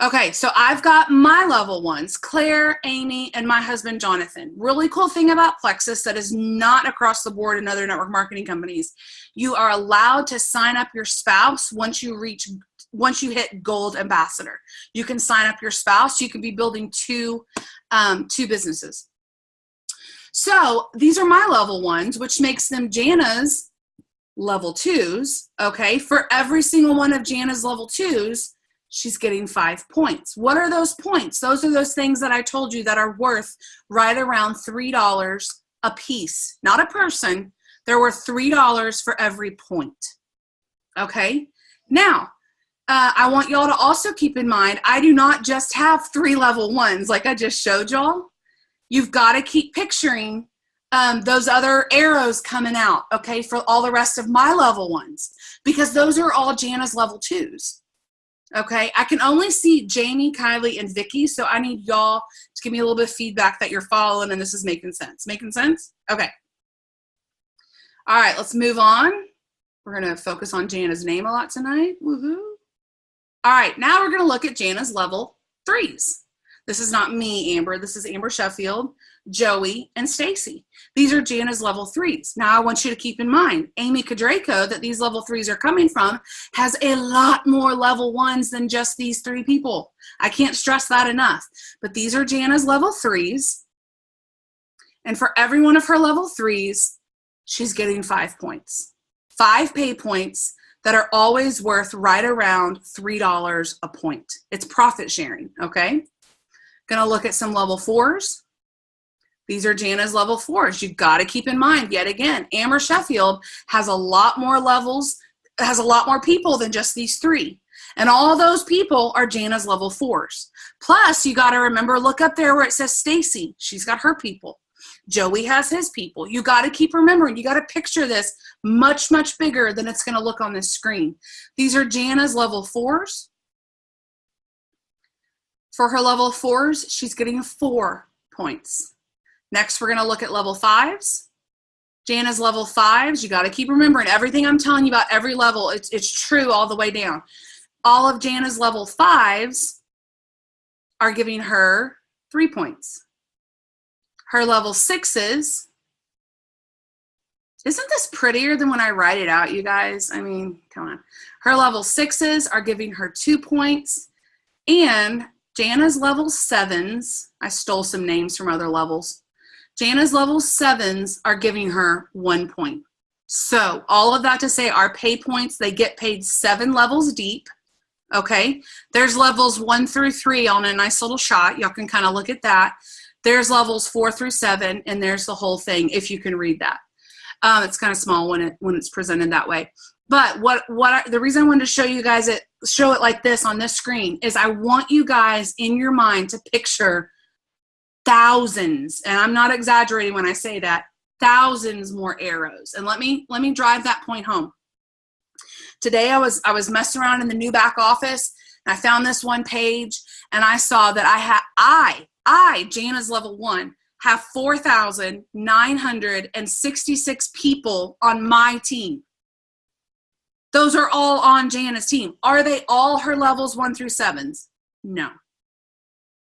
Okay, so I've got my level 1s, Claire, Amy, and my husband, Jonathan. Really cool thing about Plexus that is not across the board in other network marketing companies. You are allowed to sign up your spouse once you hit Gold Ambassador. You can sign up your spouse. You can be building two businesses. So these are my level 1s, which makes them Jana's level 2s, okay? For every single one of Jana's level 2s, she's getting 5 points. What are those points? Those are those things that I told you that are worth right around $3 a piece, not a person. They're worth $3 for every point. Okay? Now, I want y'all to also keep in mind, I do not just have 3 level 1s like I just showed y'all. You've got to keep picturing those other arrows coming out, okay, for all the rest of my level 1s, because those are all Jana's level 2s. Okay, I can only see Jamie, Kylie, and Vicky, so I need y'all to give me a little bit of feedback that you're following and this is making sense. Making sense? Okay. All right, let's move on. We're going to focus on Jana's name a lot tonight. Woohoo. All right, now we're going to look at Jana's level 3s. This is not me, Amber. This is Amber Sheffield, Joey, and Stacy. These are Jana's level 3s. Now, I want you to keep in mind, Amy Cadraco, that these level 3s are coming from, has a lot more level 1s than just these 3 people. I can't stress that enough. But these are Jana's level 3s. And for every one of her level 3s, she's getting 5 points. 5 pay points that are always worth right around $3 a point. It's profit sharing, okay? Gonna look at some level 4s. These are Jana's level 4s. You've got to keep in mind, yet again, Amber Sheffield has a lot more levels, has a lot more people than just these 3. And all those people are Jana's level 4s. Plus, you got to remember, look up there where it says Stacy. She's got her people. Joey has his people. You got to keep remembering, you got to picture this much, much bigger than it's going to look on this screen. These are Jana's level 4s. For her level 4s, she's getting 4 points. Next, we're going to look at level 5s. Jana's level 5s, you got to keep remembering everything I'm telling you about every level. It's true all the way down. All of Jana's level 5s are giving her 3 points. Her level 6s, isn't this prettier than when I write it out, you guys? I mean, come on. Her level 6s are giving her 2 points. And Jana's level 7s, I stole some names from other levels. Jana's level 7s are giving her 1 point. So all of that to say, our pay points, they get paid 7 levels deep. Okay, there's levels 1 through 3 on a nice little shot. Y'all can kind of look at that. There's levels 4 through 7, and there's the whole thing if you can read that. It's kind of small when it's presented that way. But the reason I wanted to show you guys show it like this on this screen is I want you guys in your mind to picture thousands, and I'm not exaggerating when I say that, thousands more arrows. And let me drive that point home. Today I was messing around in the new back office, and I found this one page, and I saw that Jana's level 1, have 4,966 people on my team. Those are all on Jana's team. Are they all her levels 1 through 7s? No.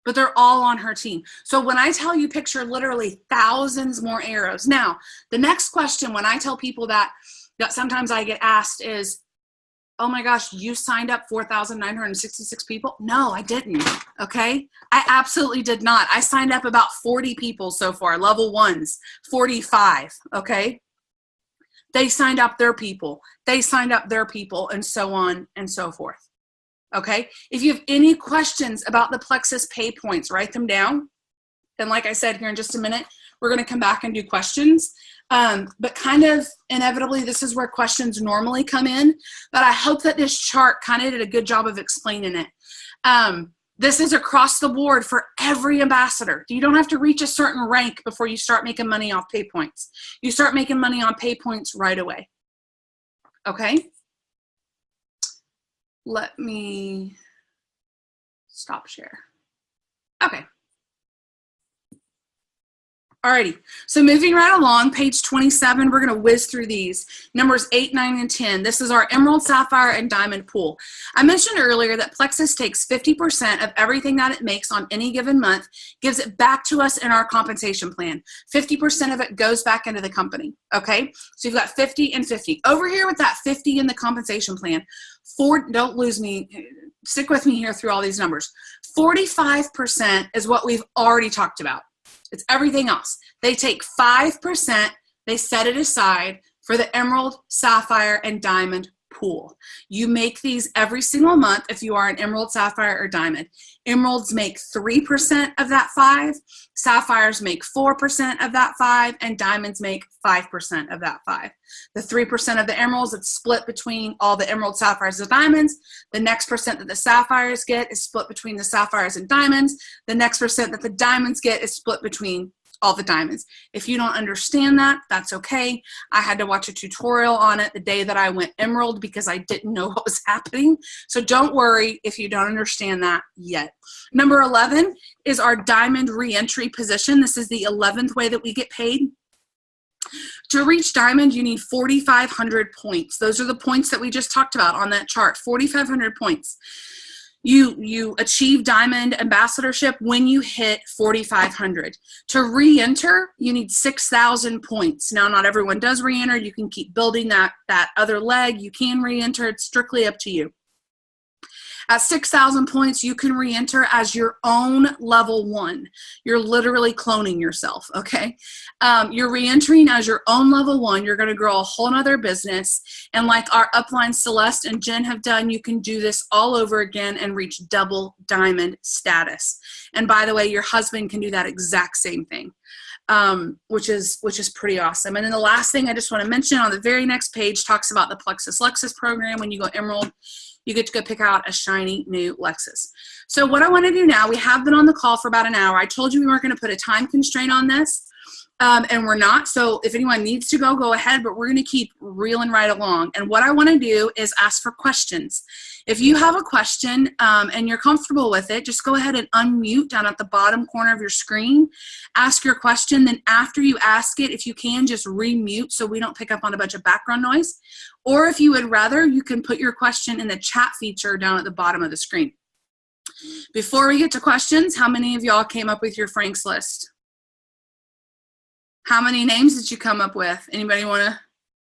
But they're all on her team. So when I tell you picture literally thousands more arrows. Now, the next question when I tell people that sometimes I get asked is, oh my gosh, you signed up 4,966 people? No, I didn't, okay? I absolutely did not. I signed up about 40 people so far, level 1s, 45, okay? They signed up their people. They signed up their people, and so on and so forth, okay? If you have any questions about the Plexus pay points, write them down. And like I said, here in just a minute, we're going to come back and do questions. But kind of inevitably, this is where questions normally come in. But I hope that this chart kind of did a good job of explaining it. This is across the board for every ambassador. You don't have to reach a certain rank before you start making money off pay points. You start making money on pay points right away. Okay? Let me stop share. Okay. Alrighty, so moving right along, page 27, we're going to whiz through these. Numbers 8, 9, and 10. This is our emerald, sapphire, and diamond pool. I mentioned earlier that Plexus takes 50% of everything that it makes on any given month, gives it back to us in our compensation plan. 50% of it goes back into the company, okay? So you've got 50 and 50. Over here with that 50 in the compensation plan, don't lose me, stick with me here through all these numbers. 45% is what we've already talked about. It's everything else. They take 5%, they set it aside for the emerald, sapphire, and diamond pool. You make these every single month if you are an emerald, sapphire, or diamond. Emeralds make 3% of that 5, sapphires make 4% of that 5, and diamonds make 5% of that 5. The 3% of the emeralds, it's split between all the emerald, sapphires, and diamonds. The next percent that the sapphires get is split between the sapphires and diamonds. The next percent that the diamonds get is split between all the diamonds. If you don't understand that, that's okay. I had to watch a tutorial on it the day that I went emerald because I didn't know what was happening. So don't worry if you don't understand that yet. Number 11 is our diamond reentry position. This is the 11th way that we get paid. To reach diamond, you need 4,500 points. Those are the points that we just talked about on that chart, 4,500 points. You achieve diamond ambassadorship when you hit 4,500. To re-enter, you need 6,000 points. Now, not everyone does re-enter. You can keep building that other leg. You can re-enter. It's strictly up to you. At 6,000 points, you can re-enter as your own level 1. You're literally cloning yourself, okay? You're re-entering as your own level 1. You're going to grow a whole nother business. And like our upline Celeste and Jen have done, you can do this all over again and reach double diamond status. And by the way, your husband can do that exact same thing. Which is pretty awesome. And then the last thing I just want to mention on the very next page talks about the Plexus Lexus program. When you go emerald, you get to go pick out a shiny new Lexus. So what I want to do now, we have been on the call for about an hour. I told you we weren't going to put a time constraint on this, and we're not. So if anyone needs to go ahead, but we're going to keep reeling right along. And what I want to do is ask for questions. If you have a question and you're comfortable with it, just go ahead and unmute down at the bottom corner of your screen. Ask your question. Then after you ask it, if you can, just remute so we don't pick up on a bunch of background noise. Or if you would rather, you can put your question in the chat feature down at the bottom of the screen. Before we get to questions, how many of y'all came up with your Frank's list? How many names did you come up with? Anybody want to,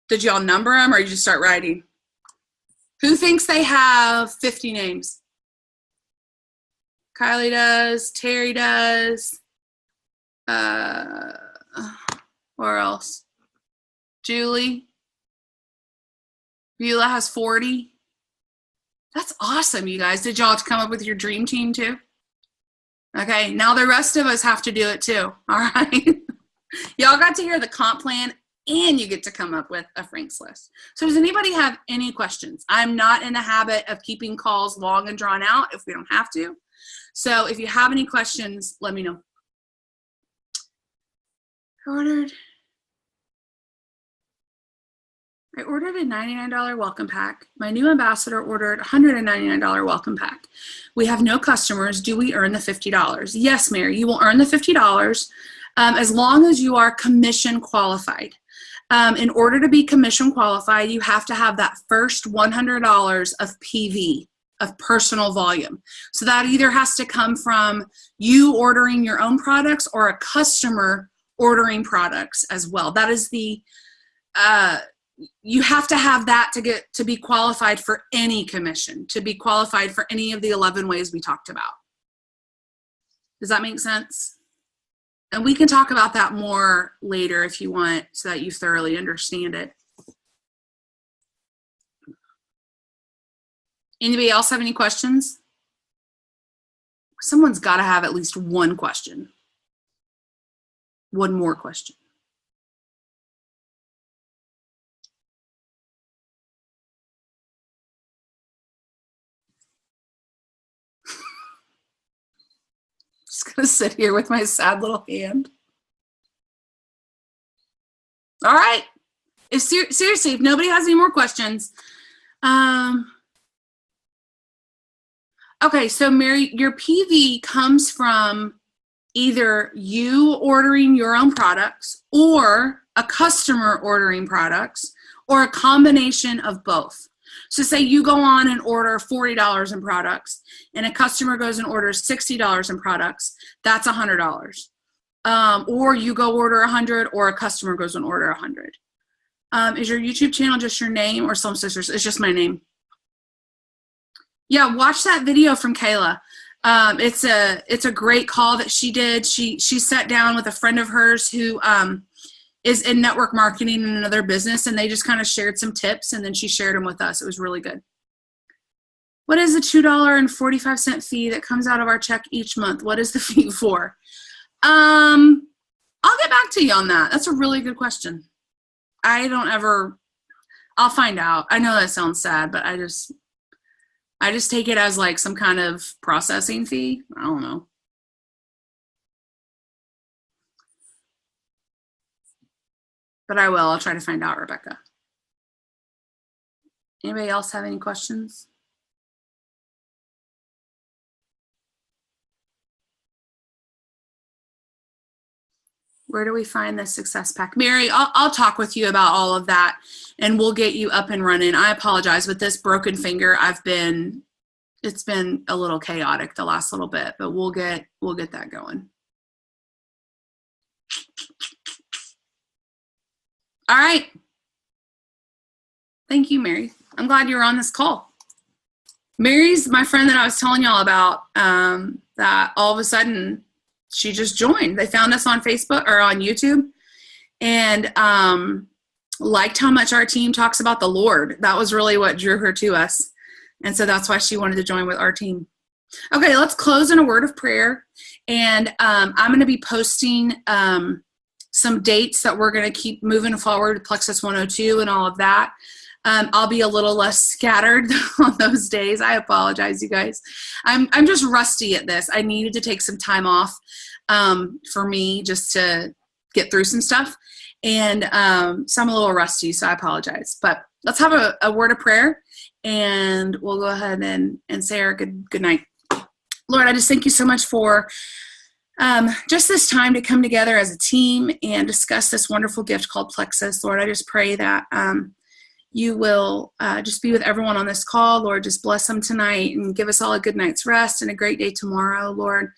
did y'all number them or you just start writing? Who thinks they have 50 names? Kylie does, Terry does, where else? Julie? Beulah has 40. That's awesome, you guys. Did y'all come up with your dream team too? Okay, now the rest of us have to do it too, all right? Y'all got to hear the comp plan and you get to come up with a Frank's list. So does anybody have any questions? I'm not in the habit of keeping calls long and drawn out if we don't have to. So if you have any questions, let me know. I ordered a $99 welcome pack. My new ambassador ordered a $199 welcome pack. We have no customers. Do we earn the $50? Yes, Mary, you will earn the $50 as long as you are commission qualified. In order to be commission qualified, you have to have that first $100 of PV, of personal volume. So that either has to come from you ordering your own products or a customer ordering products as well. That is the you have to have that to get to be qualified for any commission, to be qualified for any of the 11 ways we talked about. Does that make sense? And we can talk about that more later if you want, so that you thoroughly understand it. Anybody else have any questions? Someone's got to have at least one question. One more question. Just gonna sit here with my sad little hand. All right. Seriously, if nobody has any more questions, okay, so Mary, your PV comes from either you ordering your own products or a customer ordering products or a combination of both. So say you go on and order $40 in products and a customer goes and orders $60 in products, that's $100. Or you go order 100 or a customer goes and order 100. Is your YouTube channel just your name or Slum Sisters? It's just my name. Yeah, watch that video from Kayla. It's a great call that she did. She sat down with a friend of hers who is in network marketing in another business, and they just kind of shared some tips, and then she shared them with us. It was really good. What is the $2.45 fee that comes out of our check each month? What is the fee for? I'll get back to you on that. That's a really good question. I'll find out. I know that sounds sad, but I just take it as like some kind of processing fee. I don't know. But I will. I'll try to find out, Rebecca. Anybody else have any questions? Where do we find the success pack? Mary, I'll talk with you about all of that, and we'll get you up and running. I apologize with this broken finger. It's been a little chaotic the last little bit, but we'll get that going. All right. Thank you, Mary. I'm glad you were on this call. Mary's my friend that I was telling y'all about, that all of a sudden she just joined. They found us on Facebook or on YouTube, and liked how much our team talks about the Lord. That was really what drew her to us. And so that's why she wanted to join with our team. Okay, let's close in a word of prayer. And I'm going to be posting some dates that we're going to keep moving forward with Plexus 102 and all of that. I'll be a little less scattered on those days. I apologize, you guys. I'm just rusty at this. I needed to take some time off for me just to get through some stuff. And so I'm a little rusty, so I apologize. But let's have a word of prayer, and we'll go ahead and say our good night. Lord, I just thank you so much for just this time to come together as a team and discuss this wonderful gift called Plexus. Lord, I just pray that you will just be with everyone on this call. Lord, just bless them tonight and give us all a good night's rest and a great day tomorrow, Lord.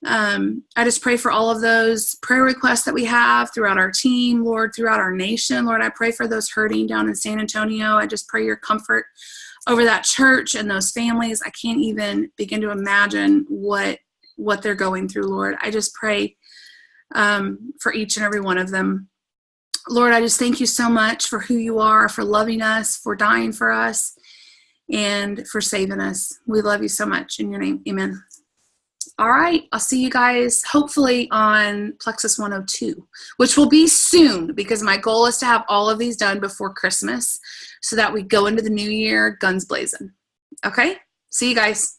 I just pray for all of those prayer requests that we have throughout our team, Lord, throughout our nation. Lord, I pray for those hurting down in San Antonio. I just pray your comfort over that church and those families. I can't even begin to imagine what they're going through, Lord. I just pray for each and every one of them. Lord, I just thank you so much for who you are, for loving us, for dying for us, and for saving us. We love you so much. In your name, amen. All right, I'll see you guys hopefully on Plexus 102, which will be soon, because my goal is to have all of these done before Christmas so that we go into the new year guns blazing. Okay, see you guys.